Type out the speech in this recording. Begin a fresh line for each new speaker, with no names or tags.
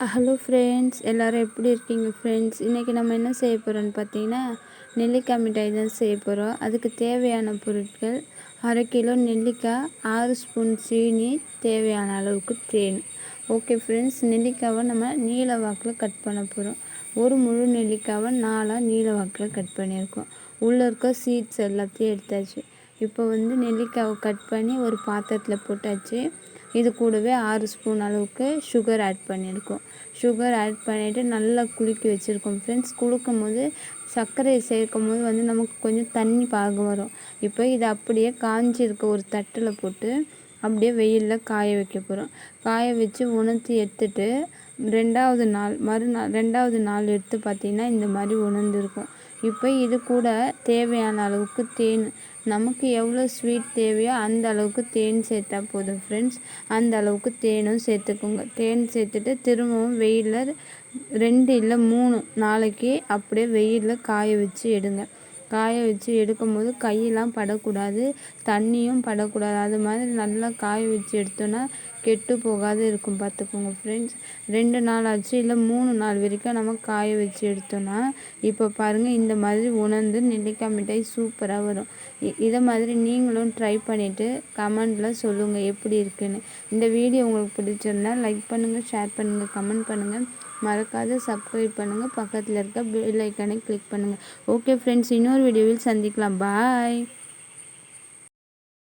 Hello friends, எல்லோரும் எப்படி இருக்கீங்க ஃப்ரெண்ட்ஸ்? இன்றைக்கி நம்ம என்ன செய்ய போகிறோன்னு பார்த்தீங்கன்னா, நெல்லிக்காய் மிட்டாய் தான் செய்ய போகிறோம். அதுக்கு தேவையான பொருட்கள்: 1/2 கிலோ நெல்லிக்காய், 6 ஸ்பூன் சீனி, தேவையான அளவுக்கு தேன். ஓகே ஃப்ரெண்ட்ஸ், நெல்லிக்காவை நம்ம நீல வாக்கில் கட் பண்ண போகிறோம். ஒரு முழு நெல்லிக்காவை 4 நீல வாக்கில் கட் பண்ணியிருக்கோம். உள்ளே இருக்க சீட்ஸ் எல்லாத்தையும் எடுத்தாச்சு. இப்போ நெல்லிக்காவை கட் பண்ணி ஒரு பாத்திரத்தில் போட்டாச்சு. இது கூடவே 6 ஸ்பூன் அளவுக்கு சுகர் ஆட் பண்ணியிருக்கோம். சுகர் ஆட் பண்ணிவிட்டு நல்லா குலுக்கி வச்சுருக்கோம் ஃப்ரெண்ட்ஸ். குலுக்கும் போது சர்க்கரையை சேர்க்கும் போது நமக்கு கொஞ்சம் தண்ணி பாகம் வரும். இப்போ இதை அப்படியே காஞ்சிருக்க ஒரு தட்டில் போட்டு அப்படியே வெயிலில் காய வைக்க போகிறோம். காய வச்சு உணர்த்தி எடுத்துட்டு ரெண்டாவது நாள் எடுத்து பார்த்திங்கன்னா இந்த மாதிரி உணர்ந்துருக்கும். இப்போ இது கூட தேவையான அளவுக்கு தேன், நமக்கு எவ்வளோ ஸ்வீட் தேவையோ அந்த அளவுக்கு தேன் சேர்த்தா போதும் ஃப்ரெண்ட்ஸ். அந்த அளவுக்கு தேனும் சேர்த்துக்கோங்க. தேன் சேர்த்துட்டு திரும்பவும் வெயிலில் 2 இல்லை 3 நாளைக்கு அப்படியே வெயிலில் காய வச்சு எடுங்க. காய வச்சு எடுக்கும் போது கையெல்லாம் படக்கூடாது, தண்ணியும் படக்கூடாது. அது மாதிரி நல்லா காய வச்சு எடுத்தோன்னா கெட்டு போகாது இருக்கும் பார்த்துக்கோங்க ஃப்ரெண்ட்ஸ். 2 நாள் ஆச்சு, இல்லை 3 நாள் வரைக்கும் நம்ம காய வச்சு எடுத்தோன்னா இப்போ பாருங்கள், இந்த மாதிரி உணர்ந்து நெல்லிக்காய் மிட்டாய் சூப்பராக வரும். இதை மாதிரி நீங்களும் ட்ரை பண்ணிவிட்டு கமெண்டில் சொல்லுங்கள் எப்படி இருக்குன்னு. இந்த வீடியோ உங்களுக்கு பிடிச்சிருந்தா லைக் பண்ணுங்கள், ஷேர் பண்ணுங்கள், கமெண்ட் பண்ணுங்கள். மறக்காத சப்ஸ்கிரைப் பண்ணுங்கள். பக்கத்தில் இருக்க பெல் ஐக்கானை கிளிக் பண்ணுங்கள். ஓகே ஃப்ரெண்ட்ஸ், இன்னொரு வீடியோவில் சந்திக்கலாம். பாய்.